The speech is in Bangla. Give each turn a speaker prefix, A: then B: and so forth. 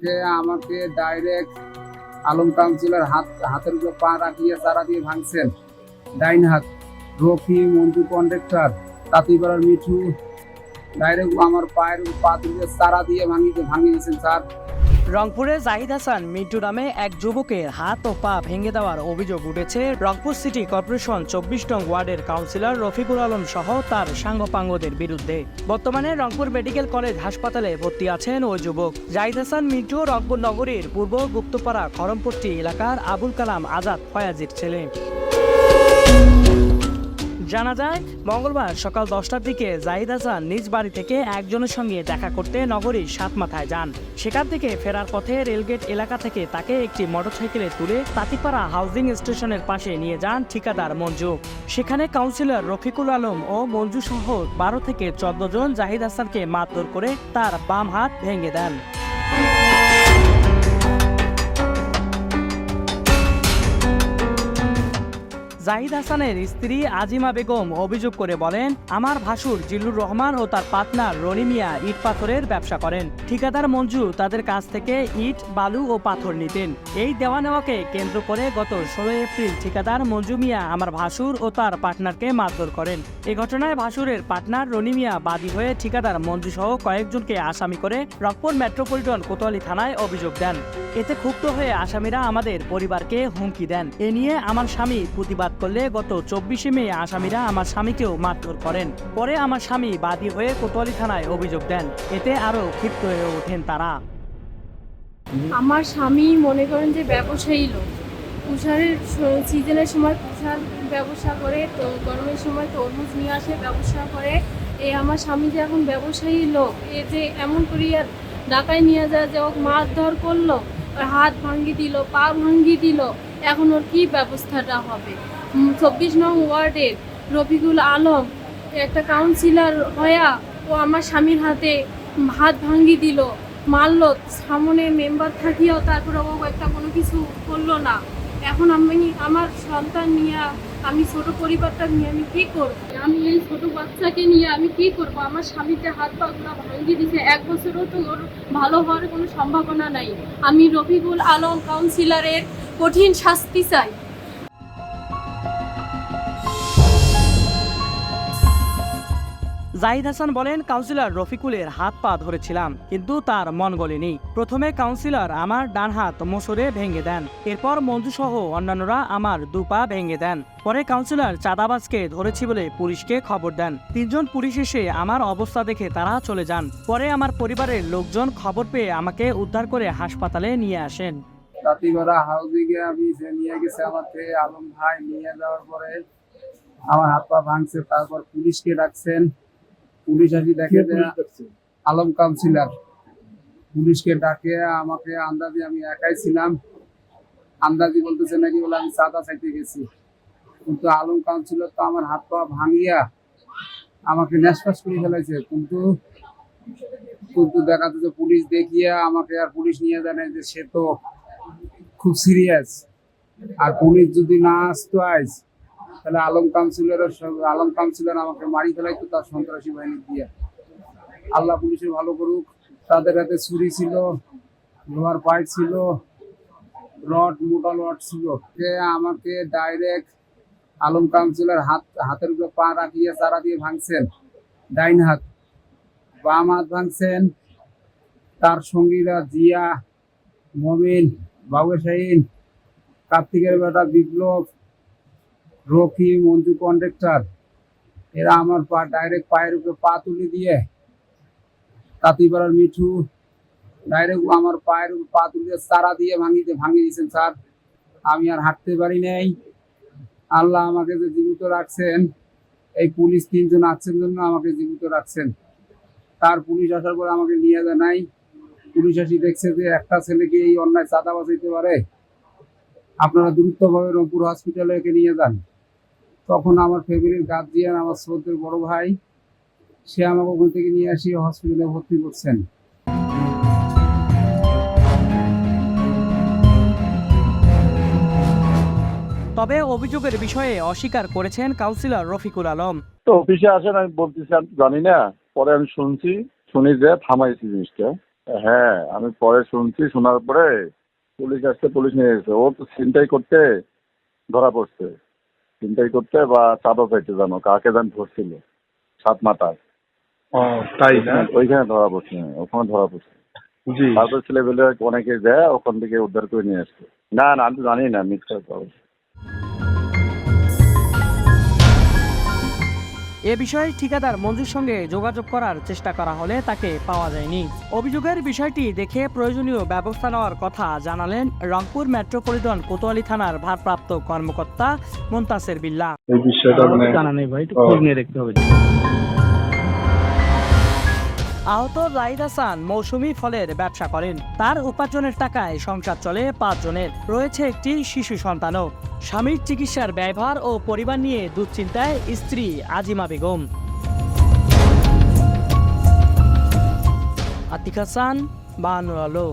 A: যে আমাকে ডাইরেক্ট আলম কাউন্সিলর হাতের উপর পা রাখিয়ে চারা দিয়ে ভাঙছেন। ডাইন হাত রফি মঞ্জু কন্ডাক্টর তাঁতিপাড়ার মিঠু ডাইরেক্ট আমার পায়ের উপর পা তুলে চারা দিয়ে ভাঙিয়ে দিয়েছেন স্যার।
B: রংপুরে জাহিদ হাসান মিন্টু নামে এক যুবকের হাত ও পা ভেঙে দেওয়ার অভিযোগ উঠেছে রংপুর সিটি কর্পোরেশন ২৪ নং ওয়ার্ডের কাউন্সিলর রফিকুল আলম সহ তার সাঙ্গপাঙ্গদের বিরুদ্ধে। বর্তমানে রংপুর মেডিকেল কলেজ হাসপাতালে ভর্তি আছেন ওই যুবক। জাহিদ হাসান মিন্টু রংপুর নগরীর পূর্ব গুপ্তপাড়া খরমপট্টি এলাকার আবুল কালাম আজাদ ফয়াজির ছেলে। জানা যায় মঙ্গলবার সকাল ১০টার দিকে জাহিদ হাসান নিজ বাড়ি থেকে একজনের সঙ্গে দেখা করতে নগরীর সাতমাথায় যান। সেখান থেকে ফেরার পথে রেলগেট এলাকা থেকে তাকে একটি মোটরসাইকেলে তুলে তাঁতিপাড়া হাউজিং স্টেশনের পাশে নিয়ে যান ঠিকাদার মঞ্জু। সেখানে কাউন্সিলর রফিকুল আলম ও মঞ্জু সহ ১২ থেকে ১৪ জন জাহিদ হাসানকে মারধর করে তার বাম হাত ভেঙে দেন। জাহিদ হাসানের স্ত্রী আজিমা বেগম অভিযোগ করে বলেন, আমার ভাসুর জিল্লুর রহমান ও তার পার্টনার রনি মিয়া ইট পাথরের ব্যবসা করেন। ঠিকাদার মঞ্জু তাদের কাছ থেকে ইট বালু ও পাথর নিতেন। এই দেওয়া নেওয়াকে কেন্দ্র করে গত ১৬ এপ্রিল ঠিকাদার মঞ্জু মিয়া আমার ভাসুর ও তার পার্টনারকে মারধর করেন। এ ঘটনায় ভাসুরের পার্টনার রনি মিয়া বাদী হয়ে ঠিকাদার মঞ্জু সহ কয়েকজনকে আসামি করে রংপুর মেট্রোপলিটন কোতোয়ালি থানায় অভিযোগ দেন। এতে ক্ষুব্ধ হয়ে আসামিরা আমাদের পরিবারকে হুমকি দেন। এ নিয়ে আমার স্বামী প্রতিবাদ করলে গত ২৪শে মে আসামিরা আমার স্বামীকেও মারধর করেন। পরে আমার স্বামী বাদী হয়ে কোতোয়ালি থানায় অভিযোগ দেন। এতে আরো ক্ষিপ্ত হয়ে ওঠেন তারা।
C: আমার স্বামী মনে করেন যে ব্যবসায়ী লোক, তুষারের সিজনের সময় তুষার ব্যবসা করে, তো গরমের সময় তরমুজ নিয়ে আসে ব্যবসা করে। আমার স্বামী যে এখন ব্যবসায়ী লোক, এ যে এমন করিয়া ঢাকায় নিয়ে যায় যে ওকে মারধর করলো, ওর হাত ভাঙ্গি দিল, পা ভাঙ্গি দিল, এখন ওর কী ব্যবস্থাটা হবে? ২৪ নং ওয়ার্ডের রফিকুল আলম একটা কাউন্সিলর হয়া ও আমার স্বামীর হাতে হাত ভাঙ্গি দিল, মারলো, সামনে মেম্বার থাকিও তারপরে ও একটা কোনো কিছু করলো না। এখন আমি আমার সন্তান নিয়ে, আমি ছোট পরিবারটা নিয়ে আমি কি করব? আমি এই ছোট বাচ্চাকে নিয়ে আমি কি করব? আমার স্বামীতে হাত পাগুলা ভাঙ্গি দিছে, ১ বছরও তো ওর ভালো হওয়ার কোনো সম্ভাবনা নাই। আমি রফিকুল আলম কাউন্সিলরের কঠিন শাস্তি চাই।
B: জাহিদ হাসান বলেন, কাউন্সিলর রফিকুলের হাত পা ধরেছিলাম, কিন্তু তার মন গলেনি। প্রথমে কাউন্সিলর আমার ডান হাত মোচড়ে ভেঙে দেন। এরপর মঞ্জু সহ অন্যান্যরা আমার ২ পা ভেঙে দেন। পরে কাউন্সিলর চাঁদাবাজকে ধরেছি বলে পুলিশকে খবর দেন। ৩ জন পুলিশ এসে আমার অবস্থা দেখে তারা চলে যান। পরে আমার পরিবারের লোকজন খবর পেয়ে আমাকে উদ্ধার করে হাসপাতালে নিয়ে আসেন।
A: তাঁতিপাড়া হাউজিংয়ে আমি নিয়ে গেছে আমাকে আলম ভাই, নিয়ে যাওয়ার পরে আমার হাত পা ভাঙছে। তারপর পুলিশকে ডাকছেন, পুলিশ আসি দেখে যে আলম কাউন্সিলর। পুলিশকে ডাকে আমাকে আন্দাজি, আমি একাই ছিলাম, আন্দাজি বলতেছে নাকি বলে আমি চাঁদা চাইতে গেছি। কিন্তু আলম কাউন্সিলর তো আমার হাত পা ভাঙিয়া আমাকে নেশপাস করে ফেলাইছে। কিন্তু কিন্তু দেখা যাচ্ছে পুলিশ দেখিয়া আমাকে, আর পুলিশ নিয়ে জানে যে সে তো খুব সিরিয়াস, আর পুলিশ যদি না আসতো আজ, তাহলে আলম কাউন্সিলর আমাকে মারি ফেলাইতো তার সন্ত্রাসী বাহিনী দিয়ে। আল্লাহ পুলিশের ভালো করুক। তাদের হাতে ছুরি ছিল, লোহার পাইপ ছিল, মোটা রড ছিল। আমাকে ডাইরেক্ট আলম কাউন্সিলর হাতের উপর পা রাখিয়ে চারা দিয়ে ভাঙছেন। ডাইন হাত, বাম হাত ভাঙছেন। তার সঙ্গীরা জিয়া, মমিন, বাবু শাহিন, কার্তিকের বেটা বিপ্লব, রকি, মঞ্জু কন্ডাক্টর, এরা আমার পা ডাইরেক্ট পায়ের উপরে পা তুলে দিয়ে, তাঁতিপাড়ার মিঠু ডাইরেক্ট আমার পায়ের উপর পা তুলে চারা দিয়ে ভাঙিয়ে দিয়েছেন স্যার। আমি আর হাঁটতে পারি নাই। আল্লাহ আমাকে যে জীবিত রাখছেন, এই পুলিশ ৩ জন আছেন জন্য আমাকে জীবিত রাখছেন। তার পুলিশ আসার পর আমাকে নিয়ে যায় নাই। পুলিশ আসি দেখছে যে একটা ছেলেকে এই অন্যায় চাঁদা বাঁচাইতে পারে, আপনারা দ্রুতভাবে রংপুর হসপিটালে একে নিয়ে যান। তখন আমার ফ্যামিলির গার্জিয়ান, আমার শ্রদ্ধেয় বড় ভাই, সে আমাকে ওখান থেকে নিয়ে আসি হসপিটালে ভর্তি করছেন।
B: তবে অভিযোগের বিষয়ে অস্বীকার করেছেন কাউন্সিলর রফিকুল আলম।
D: তো অফিসে আসেন, আমি বলতেছি আমি জানি না, পরে আমি শুনছি, শুনি যে থামাইছি জিনিসটা। হ্যাঁ, আমি পরে শুনছি, শোনার পরে পুলিশ আসছে, পুলিশ নিয়ে গেছে। ও তো ছিনতাই করতে ধরা পড়ছে, ছিনতাই করতে বা চাঁদা চাইতে জানো কাকে যেন ধরছিল 7 মাথায়।
E: ও তাই না?
D: ওইখানে ধরা পড়ছে, ওখানে ধরা পড়ছে।
E: জি।
D: তারপর ছেলেপেলে অনেকে যায় ওখান থেকে উদ্ধার করে নিয়ে আসছে। না না, আমি তো জানি না, মিথ্যা কথা।
B: এ বিষয়ে ঠিকাদার মঞ্জুর সঙ্গে যোগাযোগ করার চেষ্টা করা হলে তাকে পাওয়া যায়নি। অভিযোগের বিষয়টি দেখে প্রয়োজনীয় ব্যবস্থা নেওয়ার কথা জানালেন রংপুর মেট্রোপলিটন কোতোয়ালি থানার ভারপ্রাপ্ত কর্মকর্তা মুনতাসের বিল্লাহ।
E: এই বিষয়টা মানে
F: জানা নেই ভাই, একটু
E: ও।
F: খোঁজ নিয়ে দেখতে হবে।
B: আহত জাহিদ হাসান মৌসুমি ফলের ব্যবসা করেন। তার উপার্জনের টাকায় সংসার চলে 5 জনের, রয়েছে একটি শিশু সন্তানও। স্বামীর চিকিৎসার ব্যয়ভার ও পরিবার নিয়ে দুশ্চিন্তায় স্ত্রী আজিমা বেগম। আতিক হাসান, বানু আলো।